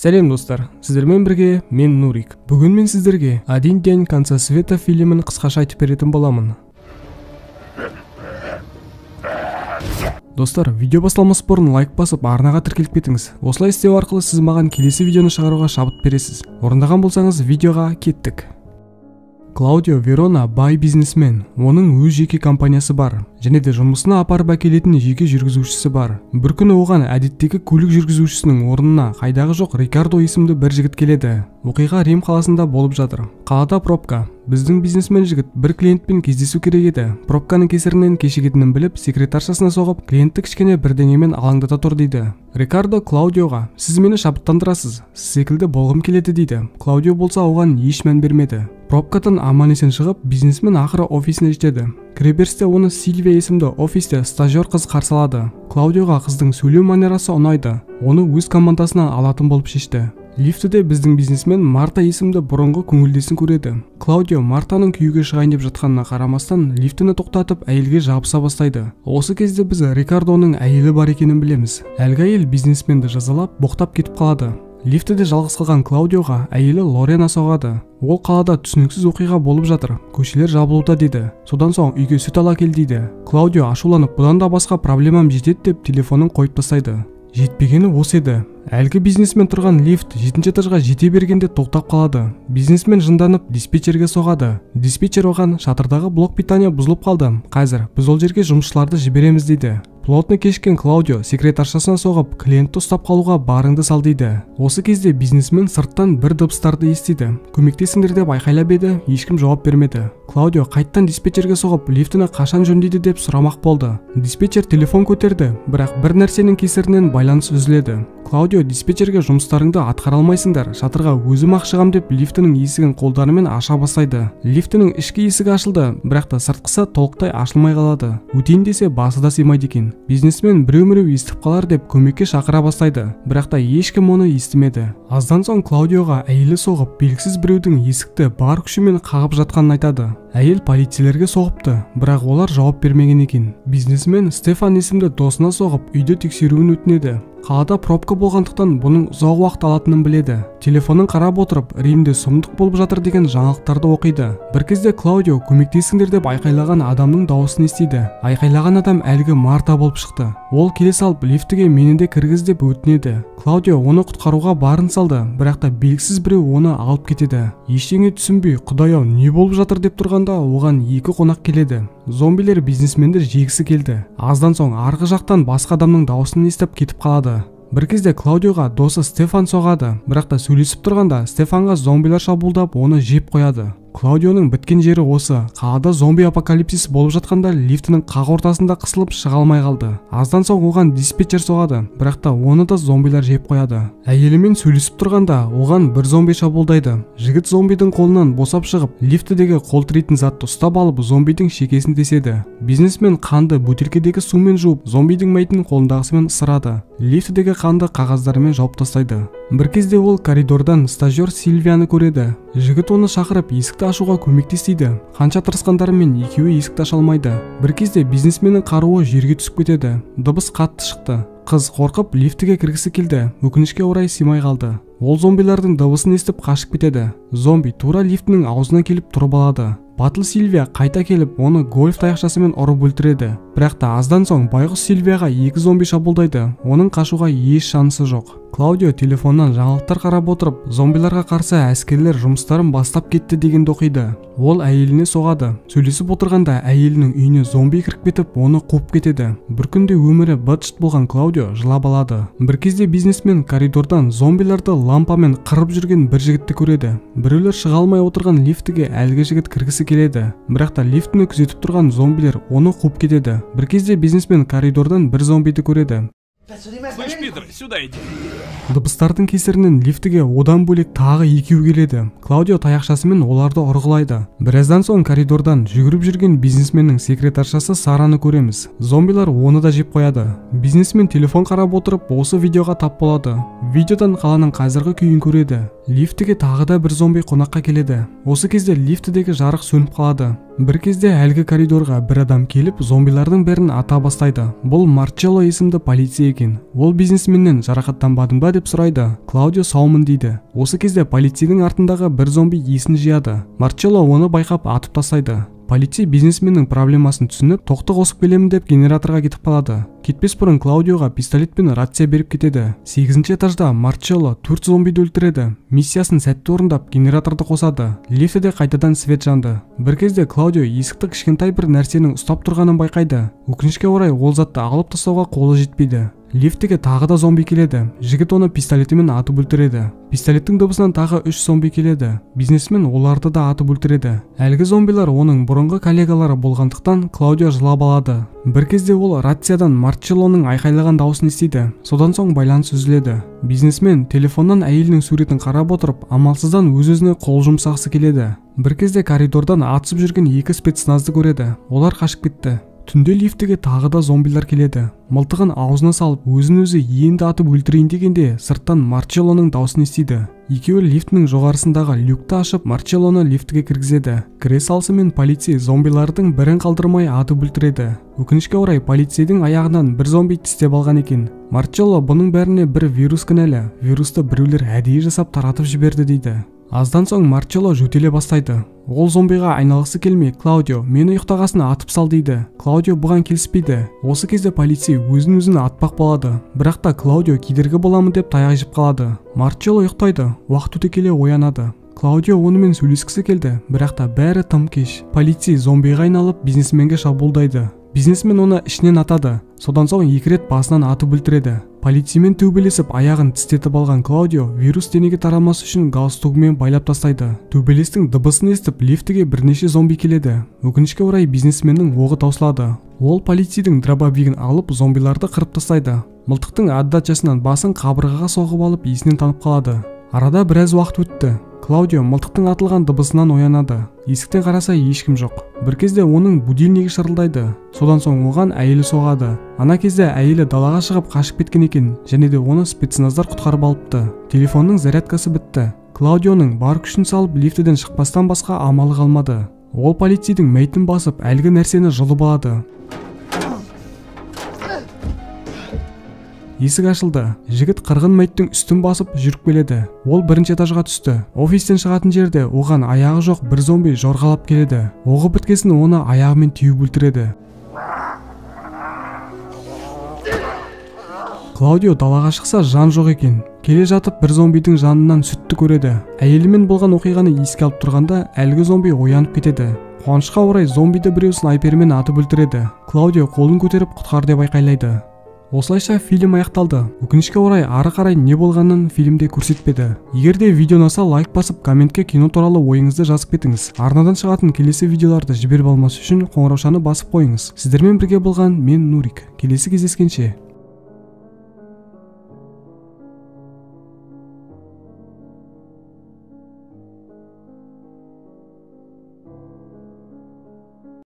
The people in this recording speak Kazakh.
Сәлем достар, сіздермен бірге мен Нурик. Бүгін мен сіздерге «Один день конца света» фильмін қысқаша айтып беретін боламын. Достар, видео басталмас бұрын лайк басып, арнаға тіркеліп кетіңіз. Осылай істеу арқылы сіз маған келесі видеоны шығаруға шабыт бересіз. Орындаған болсаңыз, видеоға кеттік. Клаудио Верона бай бизнесмен. Оның өз жеке компаниясы бар. Және де жұмысына апарып әкелетін жеке жүргізушісі бар. Бір күні оған әдеттегі көлік жүргізушісінің орнына қайдағы жоқ Рикардо есімді бір жігіт келеді. Оқиға Рим қаласында болып жатыр. Қалада пробка. Біздің бизнесмен жігіт бір клиентпен кездесу керек еді. Пробканың кесірінен кешігетінін біліп, секретаршасына соғып, клиентті кішкене бірдеңемен алаңдата тұр дейді. Рикардо Клаудиоға: "Сіз мені шабыттандырасыз, сіз секілді болғым келеді" дейді. Клаудио болса оған еш мән бермеді. Пробкадан аман-есен шығып, бизнесмен ақыры офисіне жетеді. Кіреберісте оны Сильвия есімді офисте стажер қыз қарсы алады. Клаудиоға қыздың сөйлеу манерасы ұнайды. Оны өз командасынан алатын болып шешті. Лифтіде біздің бизнесмен Марта есімді бұрынғы көңілдесін көреді. Клаудио Мартаның күйеуге шығайын деп жатқанына қарамастан лифтіні тоқтатып әйелге жабыса бастайды. Осы кезде біз Рикардоның әйелі бар екенін білеміз. Әлгі әйел бизнесменді жазалап, боқтап кетіп қалады. Лифтіде жалғыз қалған Клаудиоға әйелі Лорена соғады. Ол қалада түсініксіз оқиға болып жатыр. Көшелер жабылуда дейді. Содан соң үйге сүт ала кел дейді. Клаудио ашуланып, бұдан да басқа проблемам жетеді деп телефонын қойып тастайды. Жетпегені осы еді. Әлгі бизнесмен тұрған лифт 7-ші этажға жете бергенде тоқтап қалады. Бизнесмен жынданып диспетчерге соғады. Диспетчер оған: "Шатырдағы блок питания бұзылып қалды. Қазір біз ол жерге жұмысшыларды жібереміз" дейді. Плотно кешкен Клаудио секретаршасына соғып, клиентті ұстап қалуға барыңды сал дейді. Осы кезде бизнесмен сырттан бір дыбыстарды естиді. "Көмектесіңдер" деп айқайлап еді, ешкім жауап бермеді. Клаудио қайттан диспетчерге соғып, лифтіні қашан жөндейді деп сұрамақ болды. Диспетчер телефон көтерді, бірақ бір нәрсенің кесірінен байланыс үзіледі. Клаудио диспетчерге: "Жұмыстарыңды атқара алмайсыңдар, шатырға өзім ақ шығам" деп лифтінің есігін қолдарымен аша бастайды. Лифтінің ішкі есігі ашылды, бірақ та сыртқысы толықтай ашылмай қалады. Өтейін десе басы да сыймайды екен. Бизнесмен біреу-міреу естіп қалар деп көмекке шақыра бастайды, бірақ та ешкім оны естімеді. Аздан соң Клаудиоға әйелі соғып, белгісіз біреудің есікті бар күшімен қағып жатқанын айтады. Әйел полицейлерге соғыпты, бірақ олар жауап бермеген екен. Бизнесмен Стефан есімді досына соғып, үйді тексеруін өтінеді. Қалада пробка болғандықтан бұның ұзақ уақыт алатынын біледі. Телефонын қарап отырып, Римде сұмдық болып жатыр деген жаңалықтарды оқиды. Бір кезде Клаудио "Көмектесіңдер" деп айқайлаған адамның дауысын естиді. Айқайлаған адам әлгі Марта болып шықты. Ол келе салып, лифтіге "Мені де кіргіз" деп өтінеді. Клаудио оны құтқаруға барын салды, бірақ та белгісіз біреу оны алып кетеді. Ештеңе түсінбей, "Құдай-ау, не болып жатыр" деп тұрғанда, оған екі қонақ келеді. Зомбилер бизнесменді жегісі келді. Аздан соң арғы жақтан басқа адамның дауысын естіп кетіп қалады. Бір кезде Клаудиоға досы Стефан соғады, бірақ та сөйлесіп тұрғанда Стефанға зомбилар шабуылдап, оны жеп қояды. Клаудионың біткен жері осы. Қалада зомби апокалипсис болып жатқанда лифтінің қақ ортасында қысылып шыға алмай қалды. Аздан соң оған диспетчер соғады, бірақ та оны да зомбилар жеп қояды. Әйелімен сөйлесіп тұрғанда оған бір зомби шабуылдайды. Жігіт зомбидің қолынан босап шығып, лифтідегі қол тірейтін затты ұстап алып, зомбидің шекесін теседі. Бизнесмен қанды бөтелкедегі сумен жуып, зомбидің мәйітін қолындағысымен ысырады. Лифтідегі қанды қағаздарымен жауып тастайды. Бір кезде ол коридордан стажер Сильвияны көреді. Жігіт оны шақырып есікті ашуға көмектеседі. Қанша тырысқандарымен екеуі есікті аша алмайды. Бір кезде бизнесменнің қаруы жерге түсіп кетеді. Дыбыс қатты шықты. Қыз қорқып лифтіге кіргісі келді. Өкінішке орай сыймай қалды. Ол зомбилардың дыбысын естіп қашып кетеді. Зомби тура лифтінің аузына келіп тұрып алады. Батыл Сильвия қайта келіп, оны гольф таяқшасымен ұрып өлтіреді. Бірақ та аздан соң байғұс Сильвияға екі зомби шабуылдайды. Оның қашуға еш шансы жоқ. Клаудио телефоннан жаңалықтар қарап отырып, зомбиларға қарсы әскерлер жұмыстарын бастап кетті дегенді оқиды. Ол әйеліне соғады. Сөйлесіп отырғанда әйелінің үйіне зомби кіріп кетіп, оны қуып кетеді. Бір күнде өмірі быт-шыт болған Клаудио жылап алады. Бір кезде бизнесмен коридордан зомбиларды лампамен қырып жүрген бір жігітті көреді. Біреулер шыға алмай отырған лифтіге әлгі жігіт кіргісі келеді. Бірақ та лифтіні күзетіп тұрған зомбилер оны қуып кетеді. Бір кезде бизнесмен коридордан бір зомбиді көреді. Слышь, Питер, сюда иди. Дыбыстардың кесірінен лифтіге одан бөлек тағы екеу келеді. Клаудио таяқшасымен оларды ұрғылайды. Біраздан соң коридордан жүгіріп жүрген бизнесменнің секретаршасы Сараны көреміз. Зомбилар оны да жеп қояды. Бизнесмен телефон қарап отырып, осы видеоға тап болады. Видеодан қаланың қазіргі күйін көреді. Лифтіге тағы да бір зомби қонаққа келеді. Осы кезде лифтідегі жарық сөніп қалады. Бір кезде әлгі коридорға бір адам келіп, зомбилардың бәрін ата бастайды. Бұл Марчелло есімді полиция екен. Ол бизнесменнен жарақаттанбадың ба деп сұрайды. Клаудио саумын дейді. Осы кезде полицейдің артындағы бір зомби есін жияды. Марчелло оны байқап атып тастайды. Полицей бизнесменнің проблемасын түсініп, тоқты қосып келемін деп генераторға кетіп қалады. Кетпес бұрын Клаудиоға пистолет пен рация беріп кетеді. 8-ші этажда Марчелло 4 зомбиді өлтіреді. Миссиясын сәтті орындап, генераторды қосады. Лифтіде қайтадан свет жанды. Бір кезде Клаудио есікті кішкентай бір нәрсенің ұстап тұрғанын байқайды. Өкінішке орай ол затты алып тастауға қолы жетпейді. Лифтіге тағы да зомби келеді. Жігіт оны пистолетімен атып өлтіреді. Пистолеттің дыбысынан тағы 3 зомби келеді. Бизнесмен оларды да атып өлтіреді. Әлгі зомбилар оның бұрынғы коллегалары болғандықтан Клаудио жылап алады. Бір кезде ол рациядан Марчеллоның айқайлаған дауысын естиді. Содан соң байланыс үзіледі. Бизнесмен телефоннан әйелінің суретін қарап отырып, амалсыздан өз-өзіне қол жұмсағысы келеді. Бір кезде коридордан атысып жүрген 2 спецназды көреді. Олар қашып кетті. Түнде лифтіге тағы да зомбилар келеді. Мылтығын аузына салып, өзін-өзі енді атып өлтірейін дегенде, сырттан Марчеллоның дауысын естиді. Екеуі лифтінің жоғарысындағы люкті ашып, Марчеллоны лифтіге кіргізеді. Кіре салысымен полицей зомбилардың бірін қалдырмай атып өлтіреді. Өкінішке орай полицейдің аяғынан бір зомби тістеп алған екен. Марчелло бұның бәріне бір вирус кінәлі. Вирусты біреулер әдейі жасап таратып жіберді дейді. Аздан соң Марчелло жөтеле бастайды. Ол зомбиға айналғысы келмей, Клаудио, мені ұйықтағасына атып сал дейді. Клаудио бұған келіспейді. Осы кезде полицей өзін-өзін атпақ болады. Бірақ та Клаудио кедергі боламын деп таяқ жеп қалады. Марчелло ұйықтайды. Уақыт өте келе оянады. Клаудио онымен сөйлескісі келді, бірақ та бәрі тым кеш. Полицей зомбиға айналып бизнесменге шабуылдайды. Бизнесмен оны ішінен атады. Содан соң 2 рет басынан атып өлтіреді. Полицеймен төбелесіп аяғын тістетіп алған Клаудио вирус денеге тарамас үшін галстугымен байлап тастайды. Төбелестің дыбысын естіп, лифтіге бірнеше зомби келеді. Өкінішке орай бизнесменнің оғы таусылады. Ол полицейдің дробовигін алып зомбиларды қырып тастайды. Мылтықтың отдачасынан басын қабырғаға соғып алып, есінен танып қалады. Арада біраз уақыт өтті. Клаудио мылтықтың атылған дыбысынан оянады. Есіктен қараса ешкім жоқ. Бір кезде оның будильнигі шырылдайды. Содан соң оған әйелі соғады. Ана кезде әйелі далаға шығып қашып кеткен екен, және де оны спецназдар құтқарып алыпты. Телефонның зарядкасы бітті. Клаудионың бар күшін салып лифтіден шықпастан басқа амалы қалмады. Ол полицейдің мәйітін басып, әлгі нәрсені жұлып алады. Есік ашылды. Жігіт қырғын мәйіттің үстін басып жүріп келеді. Ол бірінші этажға түсті. Офистен шығатын жерде оған аяғы жоқ бір зомби жорғалап келеді. Оғы біткесін оны аяғымен теуіп өлтіреді. Клаудио далаға шықса жан жоқ екен. Келе жатып бір зомбидің жанынан сүтті көреді. Әйелімен болған оқиғаны еске алып тұрғанда әлгі зомби оянып кетеді. Қуанышқа орай зомбиді біреу снайпермен атып өлтіреді. Клаудио қолын көтеріп құтқар деп айқайлайды. Осылайша фильм аяқталды. Өкінішке орай ары қарай не болғанын фильмде көрсетпеді. Егер де видео ұнаса, лайк басып, комментке кино туралы ойыңызды жазып кетіңіз. Арнадан шығатын келесі видеоларды жіберіп алмас үшін қоңыраушаны басып қойыңыз. Сіздермен бірге болған мен Нурик. Келесі кездескенше.